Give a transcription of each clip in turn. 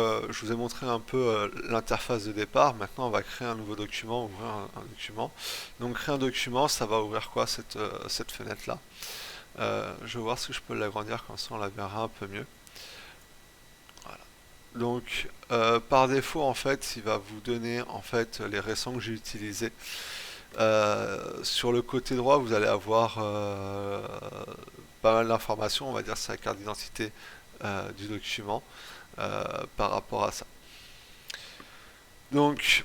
Je vous ai montré un peu l'interface de départ. Maintenant, on va créer un nouveau document, ouvrir un document. Donc, créer un document, ça va ouvrir quoi cette fenêtre-là? Je vais voir si je peux l'agrandir, comme ça on la verra un peu mieux. Voilà. Donc, par défaut, en fait, il va vous donner en fait les récents que j'ai utilisés. Sur le côté droit, vous allez avoir pas mal d'informations. On va dire c'est la carte d'identité du document par rapport à ça. Donc,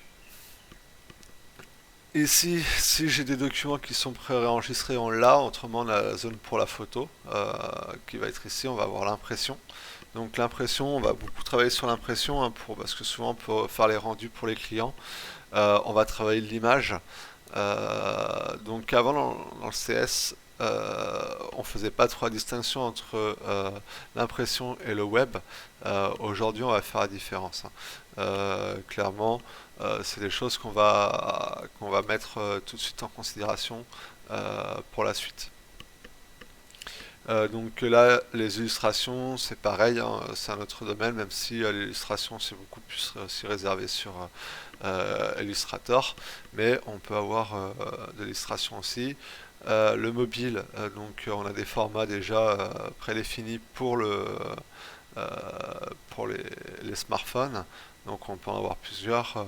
ici, si j'ai des documents qui sont pré-enregistrés, on l'a. Autrement, on a la zone pour la photo qui va être ici. On va avoir l'impression. Donc l'impression, on va beaucoup travailler sur l'impression parce que souvent pour faire les rendus pour les clients, on va travailler de l'image. Donc avant dans le CS, on faisait pas trop la distinction entre l'impression et le web. Aujourd'hui, on va faire la différence, hein. Clairement, c'est des choses qu'on va mettre tout de suite en considération pour la suite. Donc là, les illustrations, c'est pareil, hein, c'est un autre domaine, même si l'illustration, c'est beaucoup plus aussi réservé sur Illustrator, mais on peut avoir de l'illustration aussi. Le mobile, on a des formats déjà prédéfinis euh, pour les smartphones, donc on peut en avoir plusieurs,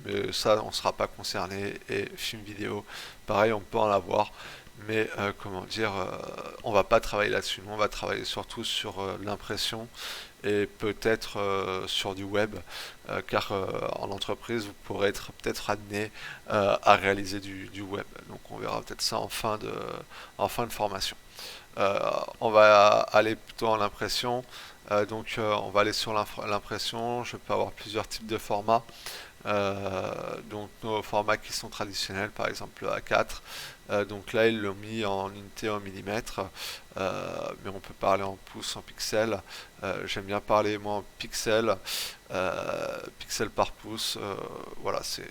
mais ça, on ne sera pas concerné. Et film vidéo, pareil, on peut en avoir. Mais comment dire, on va pas travailler là-dessus. Nous, on va travailler surtout sur l'impression et peut-être sur du web, car en entreprise, vous pourrez être peut-être amené à réaliser du web. Donc, on verra peut-être ça en fin de formation. On va aller plutôt en impression. On va aller sur l'impression. Je peux avoir plusieurs types de formats. Donc nos formats qui sont traditionnels, par exemple le A4. Donc là, ils l'ont mis en unité en millimètres, mais on peut parler en pouces, en pixels. J'aime bien parler moi en pixels, pixels par pouce. Voilà, c'est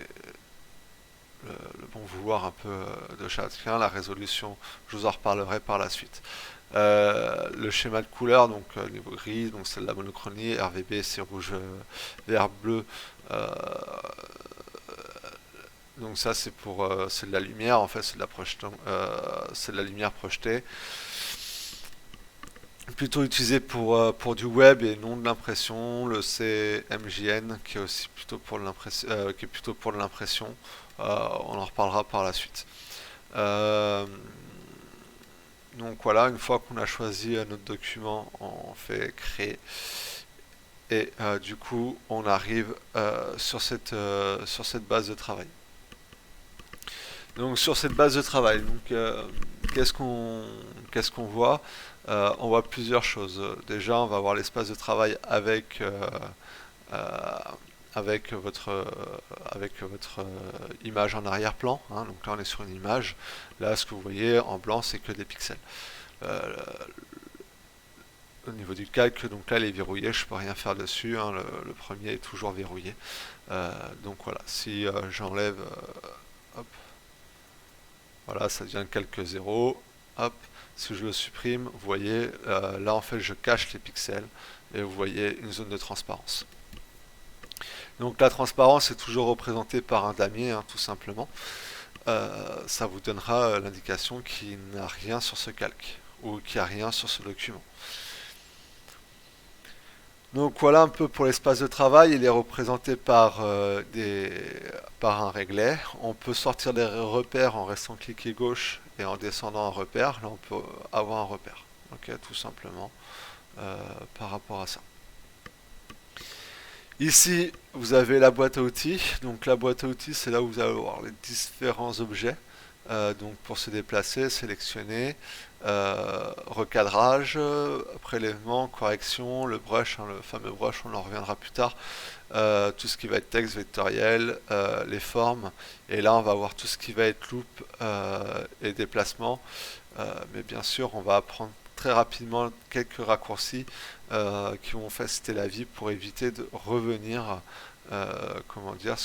le bon vouloir un peu de chacun. La résolution, je vous en reparlerai par la suite. Le schéma de couleur, donc niveau gris, donc c'est de la monochronie. RVB, c'est rouge, vert, bleu. Euh, donc ça c'est de la lumière en fait, c'est de la lumière projetée, plutôt utilisé pour du web et non de l'impression. Le CMJN qui est aussi plutôt pour de l'impression, qui est plutôt pour de l'impression. On en reparlera par la suite. Euh, donc voilà, une fois qu'on a choisi notre document, on fait créer et du coup on arrive sur cette base de travail. Donc sur cette base de travail, qu'est-ce qu'on qu'est-ce qu'on voit? On voit plusieurs choses. Déjà, on va voir l'espace de travail euh, avec votre image en arrière-plan, hein. Donc là, on est sur une image. Là, ce que vous voyez en blanc, c'est que des pixels. Euh, Au niveau du calque, donc là, il est verrouillé. Je peux rien faire dessus, hein. Le premier est toujours verrouillé. Donc voilà. Si j'enlève, hop, voilà, ça devient quelques zéros. Hop, si je le supprime, vous voyez, là en fait je cache les pixels et vous voyez une zone de transparence. Donc la transparence est toujours représentée par un damier, hein, tout simplement. Ça vous donnera l'indication qu'il n'y a rien sur ce calque ou qu'il n'y a rien sur ce document. Donc voilà un peu pour l'espace de travail. Il est représenté par un réglet. On peut sortir des repères en restant cliqué gauche et en descendant un repère. Là, on peut avoir un repère. Ok, tout simplement euh, par rapport à ça. Ici, vous avez la boîte à outils. Donc la boîte à outils, c'est là où vous allez avoir les différents objets. Donc pour se déplacer, sélectionner, recadrage, prélèvement, correction, le brush, hein, le fameux brush, on en reviendra plus tard. Tout ce qui va être texte vectoriel, les formes, et là on va voir tout ce qui va être loop et déplacement. Mais bien sûr, on va apprendre très rapidement quelques raccourcis qui vont faciliter la vie pour éviter de revenir, comment dire,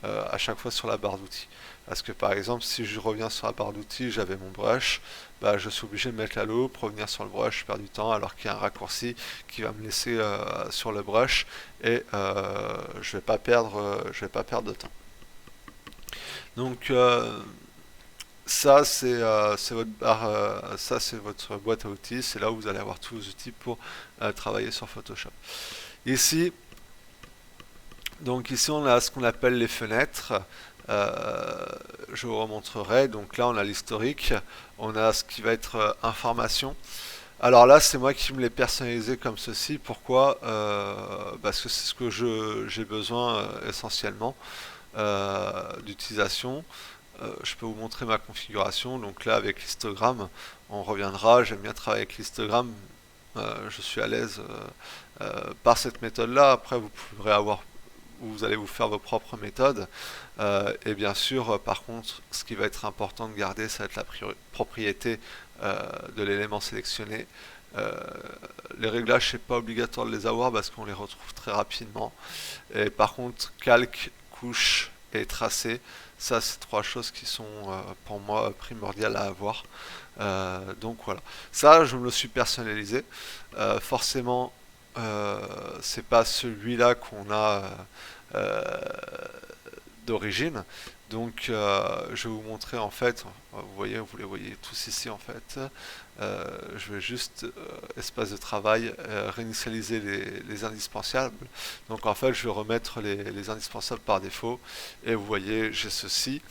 à chaque fois sur la barre d'outils. Parce que par exemple, si je reviens sur la barre d'outils, j'avais mon brush, bah, je suis obligé de mettre la loupe, revenir sur le brush, je perds du temps, alors qu'il y a un raccourci qui va me laisser sur le brush et je vais pas perdre de temps. Donc c'est votre barre, ça c'est votre boîte à outils, c'est là où vous allez avoir tous vos outils pour travailler sur Photoshop. Ici, donc ici on a ce qu'on appelle les fenêtres. Euh, je vous remontrerai. Donc là on a l'historique, on a ce qui va être information. Alors là c'est moi qui me l'ai personnalisé comme ceci. Pourquoi? Parce que c'est ce que j'ai besoin essentiellement d'utilisation. Je peux vous montrer ma configuration. Donc là avec l'histogramme, on reviendra. J'aime bien travailler avec l'histogramme. Je suis à l'aise par cette méthode-là. Après, vous allez vous faire vos propres méthodes. Et bien sûr, par contre, ce qui va être important de garder, ça va être la propriété de l'élément sélectionné. Euh, les réglages, c'est pas obligatoire de les avoir parce qu'on les retrouve très rapidement. Et par contre, calque, couche et tracé, ça c'est trois choses qui sont pour moi primordiales à avoir. Donc voilà, ça je me le suis personnalisé. Forcément, c'est pas celui-là qu'on a d'origine. Donc je vais vous montrer en fait, vous les voyez tous ici en fait. Je vais juste, espace de travail, réinitialiser les indispensables. Donc en fait je vais remettre les indispensables par défaut. Et vous voyez j'ai ceci.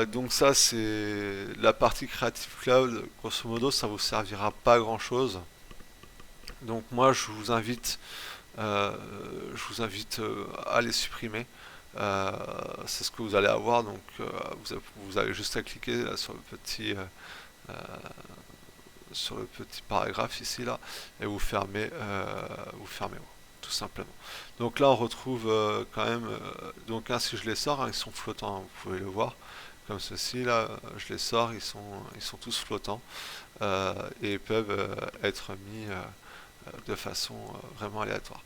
Donc ça c'est la partie Creative Cloud. Grosso modo ça vous servira pas grand chose. Donc moi euh, je vous invite à les supprimer. Euh, c'est ce que vous allez avoir. Donc vous avez juste à cliquer là, euh, sur le petit paragraphe ici là et vous fermez tout simplement. Donc là on retrouve quand même. Donc hein, si je les sors, hein, ils sont flottants. Hein, vous pouvez le voir comme ceci là. Je les sors, ils sont tous flottants et peuvent être mis de façon vraiment aléatoire.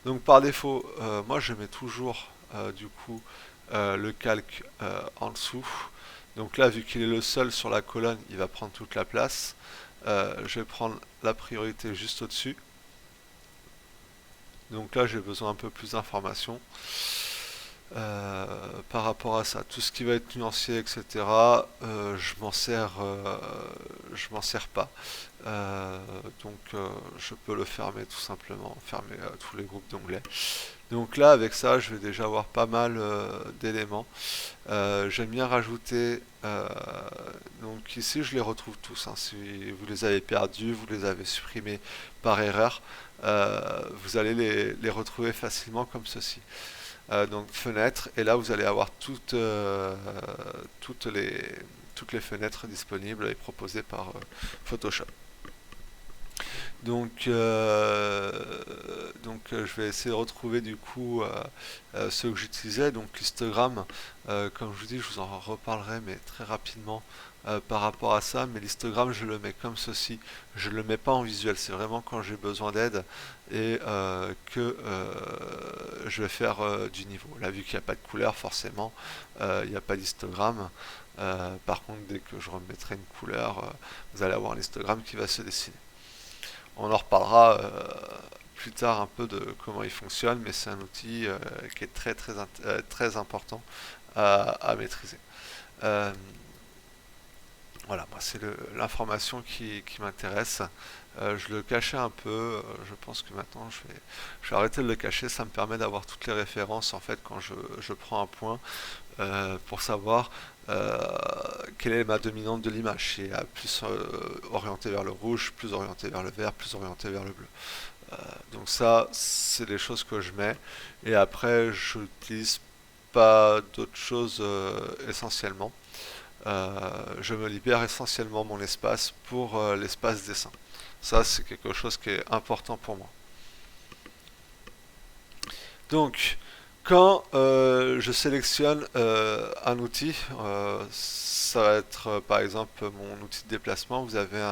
Donc par défaut, moi je mets toujours du coup le calque en dessous. Donc là, vu qu'il est le seul sur la colonne, il va prendre toute la place. Je vais prendre la priorité juste au-dessus. Donc là, j'ai besoin un peu plus d'informations par rapport à ça. Tout ce qui va être nuancier, etc. Je m'en sers pas. Euh, donc je peux le fermer tout simplement, fermer tous les groupes d'onglets. Donc là avec ça je vais déjà avoir pas mal d'éléments. J'aime bien rajouter, donc ici je les retrouve tous, hein. Si vous les avez perdus, vous les avez supprimés par erreur, vous allez les retrouver facilement comme ceci. Donc fenêtre, et là vous allez avoir toutes les, toutes les fenêtres disponibles et proposées par Photoshop. Je vais essayer de retrouver du coup ceux que j'utilisais. Donc l'histogramme, comme je vous dis, je vous en reparlerai mais très rapidement par rapport à ça. Mais l'histogramme, je le mets comme ceci. Je le mets pas en visuel. C'est vraiment quand j'ai besoin d'aide et que je vais faire du niveau. Là, vu qu'il n'y a pas de couleur, forcément, il n'y a pas d'histogramme. Par contre, dès que je remettrai une couleur, vous allez avoir un histogramme qui va se dessiner. On en reparlera plus tard un peu de comment il fonctionne, mais c'est un outil qui est très important à maîtriser. Euh, voilà, moi c'est l'information qui m'intéresse. Je le cachais un peu, je pense que maintenant je vais arrêter de le cacher, ça me permet d'avoir toutes les références en fait quand je prends un point pour savoir euh, quelle est ma dominante de l'image. Si elle est plus orientée vers le rouge, plus orientée vers le vert, plus orientée vers le bleu. Euh, donc ça, c'est des choses que je mets. Et après, je n'utilise pas d'autres choses essentiellement. Je me libère essentiellement mon espace pour l'espace dessin. Ça, c'est quelque chose qui est important pour moi. Donc, quand je sélectionne un outil, ça va être par exemple mon outil de déplacement. Vous avez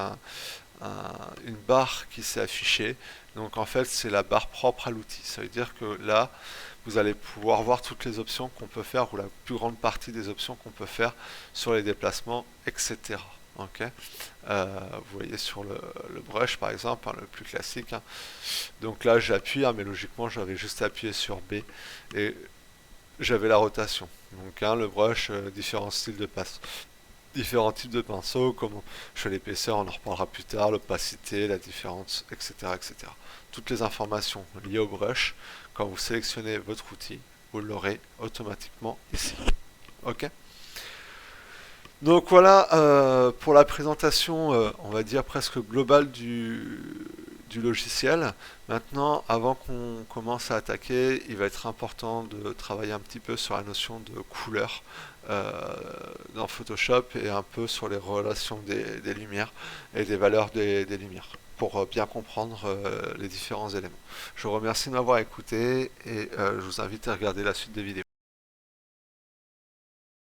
une barre qui s'est affichée. Donc en fait, c'est la barre propre à l'outil. Ça veut dire que là, vous allez pouvoir voir toutes les options qu'on peut faire, ou la plus grande partie des options qu'on peut faire sur les déplacements, etc. Ok. Vous voyez sur le brush par exemple, hein, le plus classique, hein. Donc là j'appuie, hein, mais logiquement j'avais juste appuyé sur B et j'avais la rotation. Donc hein, le brush, différents styles de passe, différents types de pinceaux, comme je fais l'épaisseur, on en reparlera plus tard, l'opacité, la différence, etc., etc. Toutes les informations liées au brush, quand vous sélectionnez votre outil, vous l'aurez automatiquement ici. Ok. Donc voilà pour la présentation, on va dire presque globale du logiciel. Maintenant, avant qu'on commence à attaquer, il va être important de travailler un petit peu sur la notion de couleur euh, dans Photoshop et un peu sur les relations des lumières et des valeurs des lumières pour bien comprendre les différents éléments. Je vous remercie de m'avoir écouté et je vous invite à regarder la suite des vidéos.